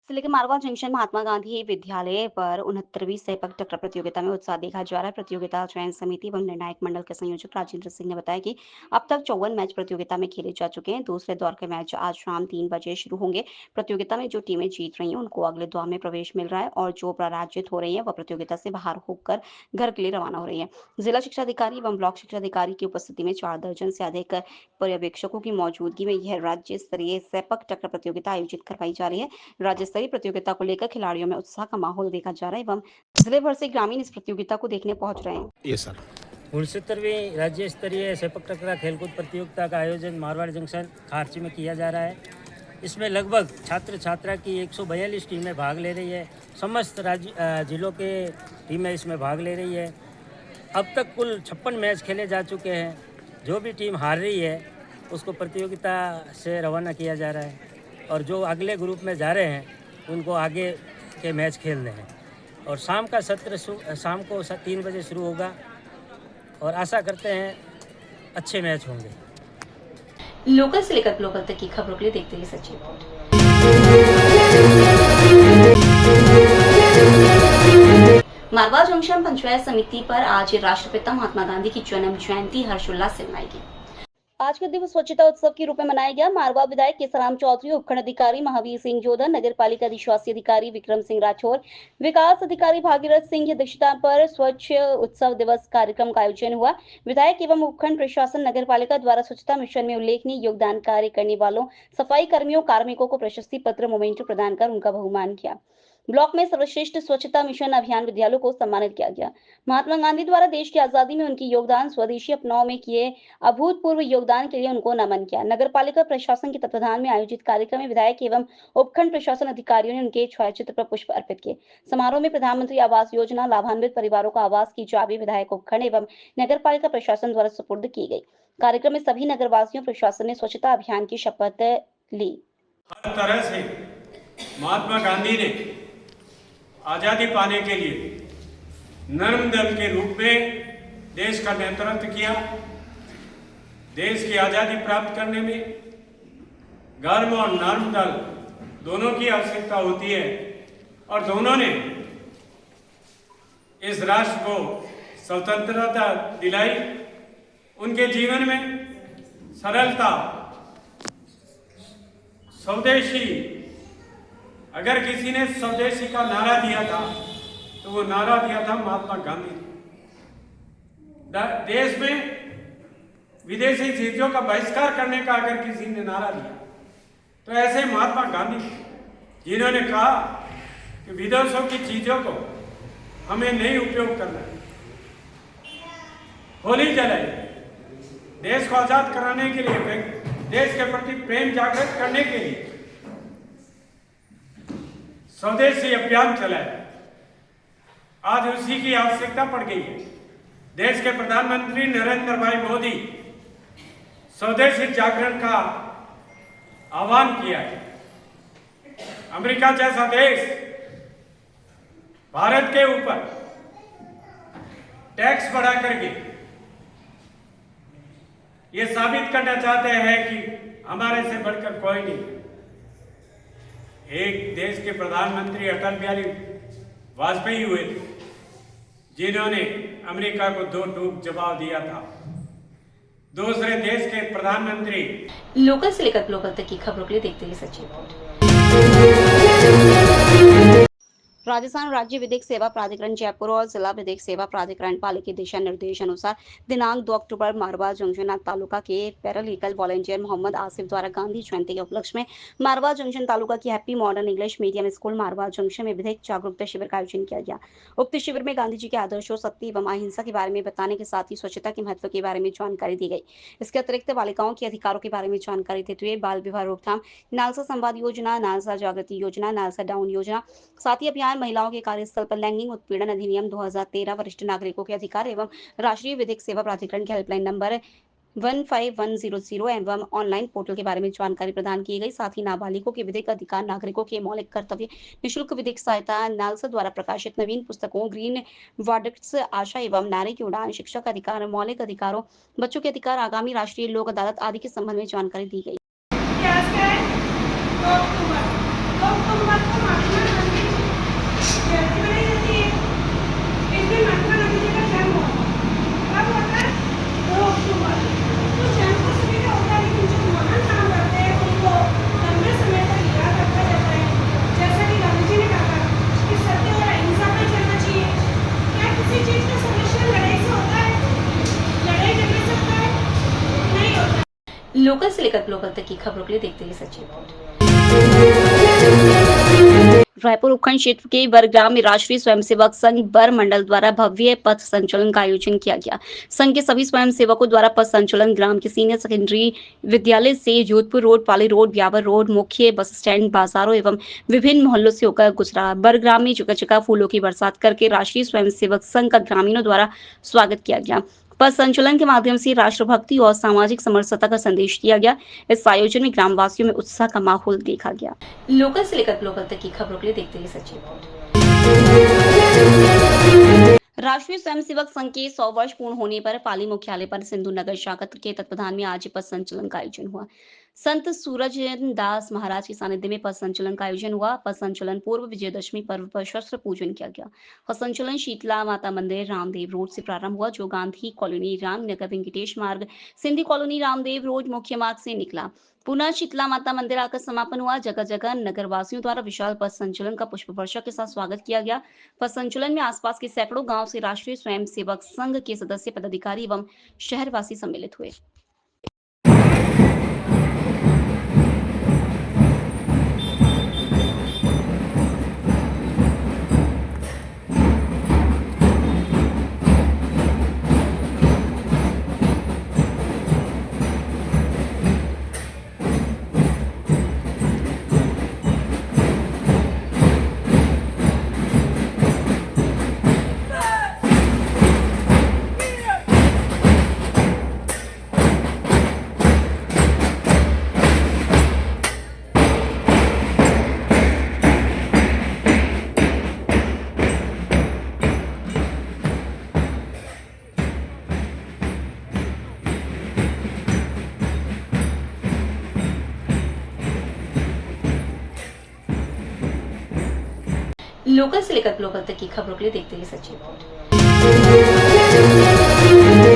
जिले के मारवा जंक्शन महात्मा गांधी विद्यालय पर 69वीं सेपक टकरा प्रतियोगिता में उत्साह देखा जा रहा है। प्रतियोगिता चयन समिति एवं निर्णायक मंडल के संयोजक राजेंद्र सिंह ने बताया कि अब तक 54 मैच प्रतियोगिता में खेले जा चुके हैं। दूसरे दौर के मैच आज शाम 3 बजे शुरू होंगे। प्रतियोगिता में जो टीमें जीत रही हैं उनको अगले दौर में प्रवेश मिल रहा है और जो पराजित हो रही है वह प्रतियोगिता से बाहर होकर घर के लिए रवाना हो रही है। जिला शिक्षा अधिकारी एवं ब्लॉक शिक्षा अधिकारी की उपस्थिति में 4 दर्जन से अधिक पर्यवेक्षकों की मौजूदगी में यह राज्य स्तरीय सेपक टकरा प्रतियोगिता आयोजित करवाई जा रही है। राज्य स्तरीय प्रतियोगिता को लेकर खिलाड़ियों में उत्साह का माहौल देखा जा रहा है एवं जिले भर से ग्रामीण इस प्रतियोगिता को देखने पहुंच रहे हैं। ये सर 69वीं राज्य स्तरीय सेपक टकरा खेलकूद प्रतियोगिता का आयोजन मारवाड़ जंक्शन खारची में किया जा रहा है। इसमें लगभग छात्र छात्रा की 142 टीमें भाग ले रही है। समस्त राज्य जिलों के टीमें इसमें भाग ले रही है। अब तक कुल 56 मैच खेले जा चुके हैं। जो भी टीम हार रही है उसको प्रतियोगिता से रवाना किया जा रहा है और जो अगले ग्रुप में जा रहे हैं उनको आगे के मैच खेलने हैं। और शाम का सत्र शाम को 3 बजे शुरू होगा और आशा करते हैं अच्छे मैच होंगे। लोकल से लेकर ग्लोबल तक की खबरों के लिए देखते रहिए सच्ची रिपोर्ट। मारवा जंक्शन पंचायत समिति पर आज राष्ट्रपिता महात्मा गांधी की जन्म जयंती हर्षोल्लास से मनाई गई। आज का दिवस स्वच्छता उत्सव के रूप में मनाया गया। मारवा विधायक केसराम चौधरी, उपखंड अधिकारी महावीर सिंह जोधर, नगर पालिका अधिशासी अधिकारी विक्रम सिंह राठौर, विकास अधिकारी भागीरथ सिंह की अध्यक्षता पर स्वच्छ उत्सव दिवस कार्यक्रम का आयोजन हुआ। विधायक एवं उपखंड प्रशासन नगर पालिका द्वारा स्वच्छता मिशन में उल्लेखनीय योगदान कार्य करने वालों सफाई कर्मियों कार्मिकों को प्रशस्ति पत्र मोमेंटो प्रदान कर उनका बहुमान किया। ब्लॉक में सर्वश्रेष्ठ स्वच्छता मिशन अभियान विद्यालयों को सम्मानित किया गया। महात्मा गांधी द्वारा देश की आजादी में उनकी योगदान, स्वदेशी अपनाव में किए अभूतपूर्व योगदान के लिए उनको नमन किया। नगर पालिका प्रशासन के तत्वाधान में आयोजित कार्यक्रम में विधायक एवं उपखंड प्रशासन अधिकारियों ने उनके छायाचित्र पर पुष्प अर्पित किए। समारोह में प्रधानमंत्री आवास योजना लाभान्वित परिवारों को आवास की चाबी विधायक, उपखंड एवं नगर पालिका प्रशासन द्वारा सुपुर्द की गई। कार्यक्रम में सभी नगरवासियों प्रशासन ने स्वच्छता अभियान की शपथ ली। हर तरह से महात्मा गांधी ने आज़ादी पाने के लिए नर्म दल के रूप में देश का नेतृत्व किया। देश की आज़ादी प्राप्त करने में गर्म और नर्म दल दोनों की आवश्यकता होती है और दोनों ने इस राष्ट्र को स्वतंत्रता दिलाई। उनके जीवन में सरलता, स्वदेशी, अगर किसी ने स्वदेशी का नारा दिया था तो वो नारा दिया था महात्मा गांधी ने। देश में विदेशी चीजों का बहिष्कार करने का अगर किसी ने नारा दिया तो ऐसे महात्मा गांधी जिन्होंने कहा कि विदेशों की चीजों को हमें नहीं उपयोग करना है। होली जलाई, देश को आजाद कराने के लिए, देश के प्रति प्रेम जागृत करने के लिए स्वदेशी अभियान चलाया। आज उसी की आवश्यकता पड़ गई है। देश के प्रधानमंत्री नरेंद्र भाई मोदी स्वदेशी जागरण का आह्वान किया है। अमेरिका जैसा देश भारत के ऊपर टैक्स बढ़ा करके ये साबित करना चाहते हैं कि हमारे से बढ़कर कोई नहीं। एक देश के प्रधानमंत्री अटल बिहारी वाजपेयी हुए थे जिन्होंने अमेरिका को दो टूक जवाब दिया था। दूसरे देश के प्रधानमंत्री। लोकल से लेकर ग्लोबल तक की खबरों के लिए देखते रहिए सच्ची रिपोर्ट। राजस्थान राज्य विधिक सेवा प्राधिकरण जयपुर और जिला विधिक सेवा प्राधिकरण पाली के दिशा निर्देश अनुसार दिनांक 2 अक्टूबर मारवा जंक्शन तालुका के पैरालीगल वॉलंटियर मोहम्मद आसिफ द्वारा गांधी जयंती के उपलक्ष्य में मारवा जंक्शन तालुका की happy modern English medium school Marwa junction में विधिक जागरूकता शिविर का आयोजन किया गया। उक्त शिविर में गांधी जी के आदर्शों, सत्य एवं अहिंसा के बारे में बताने के साथ ही स्वच्छता के महत्व के बारे में जानकारी दी गई। इसके अतिरिक्त बालिकाओं के अधिकारों के बारे में जानकारी देते हुए बाल विवाह रोकथाम, नालसा संवाद योजना, नालसा जागृति योजना, नालसा डाउन योजना, साथ ही अभियान, महिलाओं के कार्यस्थल पर लैंगिक उत्पीड़न अधिनियम 2013, वरिष्ठ नागरिकों के अधिकार एवं राष्ट्रीय विधिक सेवा प्राधिकरण के हेल्पलाइन नंबर 15100 एवं ऑनलाइन पोर्टल के बारे में जानकारी प्रदान की गई। साथ ही नाबालिगों के विधिक अधिकार, नागरिकों के मौलिक कर्तव्य, निःशुल्क विधिक सहायता, नालसा द्वारा प्रकाशित नवीन पुस्तकों, ग्रीन वर्डिक्ट्स, आशा एवं नारी की उड़ान, शिक्षा का अधिकार, मौलिक अधिकारों, बच्चों के अधिकार, आगामी राष्ट्रीय लोक अदालत आदि के संबंध में जानकारी दी गई। लोकल से लेकर ग्लोबल तक की खबरों के लिए देखते रहिए सच्ची रिपोर्ट। रायपुर उपखंड क्षेत्र के बरग्राम में राष्ट्रीय स्वयंसेवक संघ बर मंडल द्वारा भव्य पथ संचलन का आयोजन किया गया। संघ के सभी स्वयंसेवकों द्वारा पथ संचलन ग्राम के सीनियर सेकेंडरी विद्यालय से जोधपुर रोड, पाली रोड, ब्यावर रोड, मुख्य बस स्टैंड, बाजारों एवं विभिन्न मोहल्लों से होकर गुजरा। बरग्राम में जगह जगह फूलों की बरसात करके राष्ट्रीय स्वयंसेवक संघ का ग्रामीणों द्वारा स्वागत किया गया। पथ संचलन के माध्यम से राष्ट्रभक्ति और सामाजिक समरसता का संदेश दिया गया। इस आयोजन में ग्रामवासियों में उत्साह का माहौल देखा गया। लोकल से लेकर ग्लोबल तक की खबरों के लिए देखते रहिए सच्ची रिपोर्ट। राष्ट्रीय स्वयंसेवक संघ के 100 वर्ष पूर्ण होने पर पाली मुख्यालय पर सिंधु नगर शाखा के तत्वाधान में आज पथ संचलन का आयोजन हुआ। संत सूरज दास महाराज के सानिध्य में पथ संचलन का आयोजन हुआ। पथ संचलन पूर्व विजयदशमी पर्व पर शस्त्र पूजन किया गया। पथ संचलन शीतला माता मंदिर, रामदेव रोड से प्रारंभ हुआ, जो गांधी कॉलोनी, रामनगर, वेंकटेश मार्ग, सिंधी कॉलोनी, रामदेव रोड मुख्य मार्ग से निकला। पुनः शीतला माता मंदिर आकर समापन हुआ। जगह जगह नगर वासियों द्वारा विशाल पथ संचलन का पुष्प वर्षा के साथ स्वागत किया गया। पथ संचलन में आसपास के सैकड़ों गांव से राष्ट्रीय स्वयंसेवक संघ के सदस्य, पदाधिकारी एवं शहरवासी सम्मिलित हुए। लोकल से लेकर ग्लोबल तक की खबरों के लिए देखते रहिए सच्ची रिपोर्ट।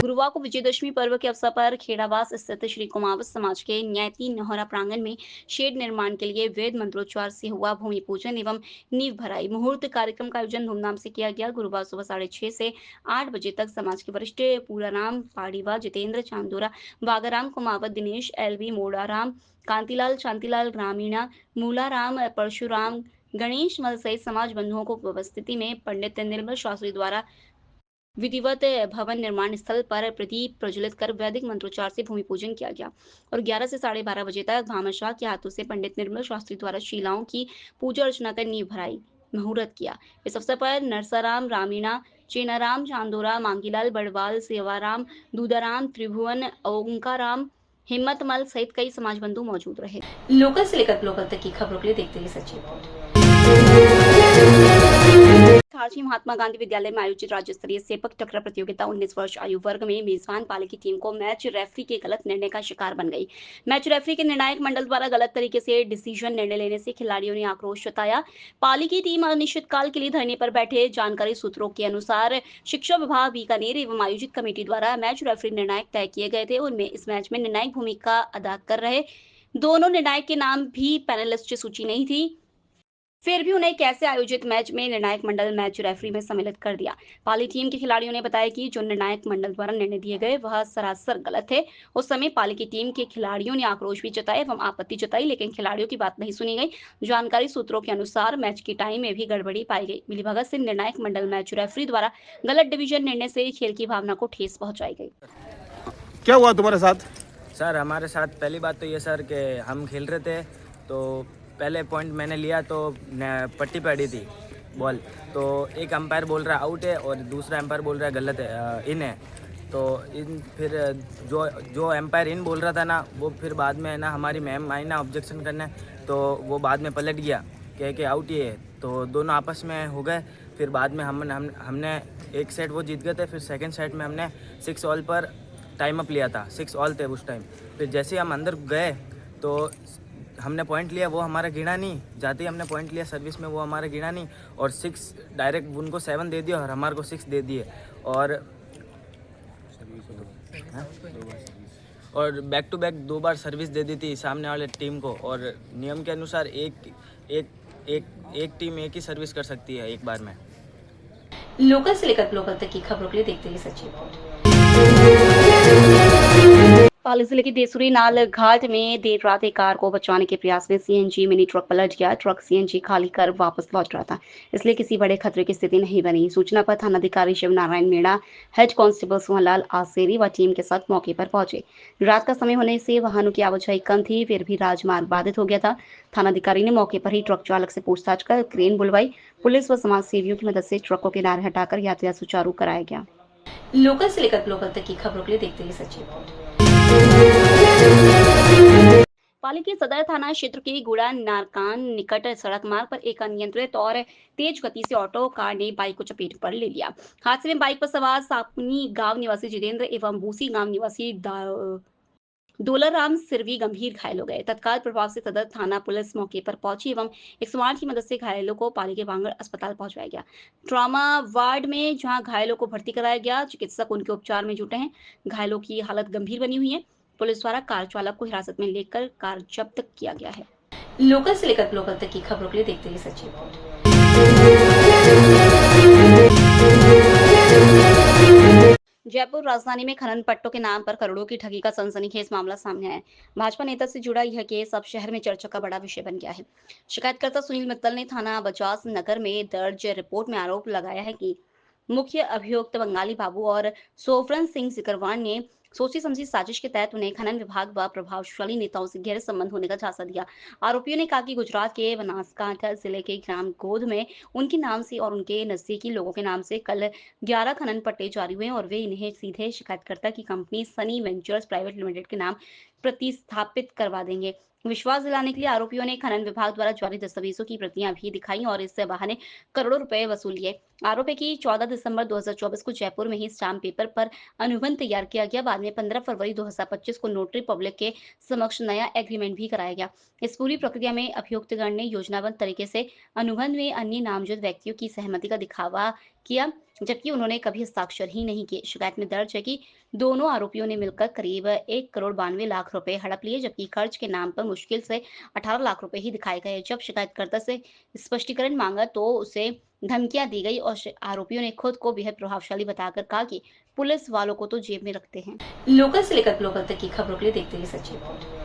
गुरुवार को विजयदशमी पर्व के अवसर पर खेड़ावास स्थित श्री कुमावत समाज के न्यायती नहरा प्रांगण में शेड निर्माण के लिए वेद मंत्रोच्चार से हुआ भूमि पूजन एवं नींव भराई। मुहूर्त कार्यक्रम का आयोजन धूमधाम से किया गया। गुरुवार सुबह 6:30 से 8 बजे तक समाज के वरिष्ठ पूराराम पाड़ीवा, जितेंद्र चांदोरा, बागाराम कुमावत, दिनेश एलवी, मोड़ाराम, कांतिलाल, शांतिलाल, ग्रामीणा, मूलाराम, परशुराम, गणेश मल सहित समाज बंधुओं को उपस्थिति में पंडित निर्मल शास्त्री द्वारा विधिवत भवन निर्माण स्थल पर प्रदीप प्रज्वलित कर वैदिक मंत्रोच्चार से भूमि पूजन किया गया और 11 से 12:30 बजे तक भामाशाह के हाथों से पंडित निर्मल शास्त्री द्वारा शिलाओं की पूजा अर्चना कर नींव भराई मुहूर्त किया। इस अवसर पर नरसाराम, रामीणा, चेनाराम, चांदोरा, मांगीलाल, बड़वाल, सेवाराम, दूधाराम, त्रिभुवन, ओंकाराम, हिम्मतमल सहित कई समाज बंधु मौजूद रहे। लोकल से लेकर ग्लोबल तक की खबरों के लिए देखते रहिए सच्ची रिपोर्ट। खारची महात्मा गांधी विद्यालय में आयोजित राज्य स्तरीय सेपक टकरा प्रतियोगिता 19 वर्ष आयु वर्ग में मेजबान पाली की टीम को मैच रेफरी के गलत निर्णय का शिकार बन गई। मैच रेफरी के निर्णायक मंडल द्वारा गलत तरीके से डिसीजन निर्णय लेने से खिलाड़ियों ने आक्रोश जताया। पाली की टीम अनिश्चितकाल के लिए धरने पर बैठे। जानकारी सूत्रों के अनुसार शिक्षा विभाग बीकानेर एवं आयोजित कमेटी द्वारा मैच रेफरी निर्णायक तय किए गए थे। उनमें इस मैच में निर्णायक भूमिका अदा कर रहे दोनों निर्णायक के नाम भी पैनलिस्ट की सूची नहीं थी, फिर भी उन्हें कैसे आयोजित मैच में निर्णायक मंडल मैच रेफरी में सम्मिलित कर दिया। पाली टीम के खिलाड़ियों ने बताया कि जो निर्णायक मंडल द्वारा निर्णय दिए गए वह सरासर गलत है। उस समय पाली की टीम के खिलाड़ियों ने आक्रोश भी जताया एवं आपत्ति जताई, लेकिन खिलाड़ियों की बात नहीं सुनी गई। जानकारी सूत्रों के अनुसार मैच की टाइम में भी गड़बड़ी पाई गई। मिलीभगत से निर्णायक मंडल मैच रेफरी द्वारा गलत डिवीजन निर्णय से खेल की भावना को ठेस पहुंचाई गई। क्या हुआ तुम्हारे साथ? सर हमारे साथ पहली बात तो ये सर कि हम खेल रहे थे तो पहले पॉइंट मैंने लिया तो पट्टी पे अड़ी थी बॉल, तो एक अंपायर बोल रहा है आउट है और दूसरा अंपायर बोल रहा है गलत है, इन है। तो इन फिर जो अंपायर इन बोल रहा था ना, वो फिर बाद में ना हमारी मैम आई ना ऑब्जेक्शन करने, तो वो बाद में पलट गया कह के आउट ही है। तो दोनों आपस में हो गए। फिर बाद में हमने एक सेट वो जीत गए थे। फिर सेकेंड सेट में हमने 6 ऑल पर टाइम अप लिया था, 6 ऑल थे उस टाइम। फिर जैसे हम अंदर गए तो हमने पॉइंट लिया, वो हमारा गिना नहीं। जाते ही हमने पॉइंट लिया सर्विस में, वो हमारा गिना नहीं और 6 डायरेक्ट उनको 7 दे दिया और हमारे को 6 दे दिए। और बैक टू बैक 2 बार सर्विस दे दी थी सामने वाले टीम को। और नियम के अनुसार एक टीम एक ही सर्विस कर सकती है एक बार में। लोकल से लेकर ग्लोबल तक की खबरों के लिए देखते रहिए सच्ची रिपोर्ट। पाली जिले के देसुरी नाल घाट में देर रात एक कार को बचाने के प्रयास में सीएनजी मिनी ट्रक पलट गया। ट्रक सीएनजी खाली कर वापस लौट रहा था, इसलिए किसी बड़े खतरे की स्थिति नहीं बनी। सूचना पर थानाधिकारी शिव नारायण मीणा, हेड कांस्टेबल सोहनलाल आसेरी व टीम के साथ मौके पर पहुंचे। रात का समय होने से वाहनों की आवाजाही कम थी, फिर भी राजमार्ग बाधित हो गया था। थानाधिकारी ने मौके पर ही ट्रक चालक से पूछताछ कर क्रेन बुलवाई। पुलिस व समाज सेवियों की मदद से ट्रक को किनारे हटाकर यातायात सुचारू कराया गया। लोकल से लेकर ग्लोबल तक की खबरों के लिए देखते रहिए सच्ची रिपोर्ट। पाली के सदर थाना क्षेत्र के गुड़ा नारकान निकट सड़क मार्ग पर एक अनियंत्रित और तेज गति से ऑटो कार ने बाइक को चपेट पर ले लिया। हादसे में बाइक पर सवार सापनी गांव निवासी जितेंद्र एवं बूसी गांव निवासी दोलाराम सिरवी गंभीर घायल हो गए। तत्काल प्रभाव से सदर थाना पुलिस मौके पर पहुंची एवं 108 की मदद से घायलों को पाली के वांगड़ अस्पताल पहुंचाया गया। ट्रॉमा वार्ड में जहां घायलों को भर्ती कराया गया, चिकित्सक उनके उपचार में जुटे हैं। घायलों की हालत गंभीर बनी हुई है। पुलिस द्वारा कार चालक को हिरासत में लेकर कार जब्त किया गया है। लोकल से लेकर ग्लोबल तक की खबरों के लिए देखते रहिए सच्ची रिपोर्ट। जयपुर राजधानी में खनन पट्टों के नाम पर करोड़ों की ठगी का सनसनीखेज मामला सामने आया है। भाजपा नेता से जुड़ा यह केस अब शहर में चर्चा का बड़ा विषय बन गया है। शिकायतकर्ता सुनील मित्तल ने थाना बजाज नगर में दर्ज रिपोर्ट में आरोप लगाया है कि मुख्य अभियुक्त बंगाली बाबू और सोफरन सिंह सिकरवान ने सोची समझी साजिश के तहत उन्हें खनन विभाग व प्रभावशाली नेताओं से गहरे संबंध होने का झांसा दिया। आरोपियों ने कहा कि गुजरात के बनासकांठा जिले के ग्राम गोद में उनके नाम से और उनके नजदीकी लोगों के नाम से कल 11 खनन पट्टे जारी हुए और वे इन्हें सीधे शिकायतकर्ता की company Sunny ventures private limited के नाम प्रतिस्थापित करवा देंगे। विश्वास दिलाने के लिए आरोपियों ने खनन विभाग द्वारा जारी दस्तावेजों की प्रतियां भी दिखाई और इससे बहाने करोड़ों रुपए वसूल लिए। आरोप है कि 14 दिसंबर 2024 को जयपुर में ही स्टाम्प पेपर पर अनुबंध तैयार किया गया। बाद में 15 फरवरी 2025 को नोटरी पब्लिक के समक्ष नया एग्रीमेंट भी कराया गया। इस पूरी प्रक्रिया में अभियुक्तगण ने योजनाबद्ध तरीके से अनुबंध में अन्य नामजद व्यक्तियों की सहमति का दिखावा किया, जबकि उन्होंने कभी हस्ताक्षर ही नहीं किए। शिकायत में दर्ज है कि दोनों आरोपियों ने मिलकर करीब 1,92,00,000 रुपए हड़प लिए, जबकि खर्च के नाम पर मुश्किल से 18 लाख रुपए ही दिखाए गए। जब शिकायतकर्ता से स्पष्टीकरण मांगा तो उसे धमकियां दी गई और आरोपियों ने खुद को बेहद प्रभावशाली बताकर कहा कि पुलिस वालों को तो जेब में रखते हैं। लोकल से लेकर ग्लोबल तक की खबरों के लिए देखते रहिए सच्ची रिपोर्ट।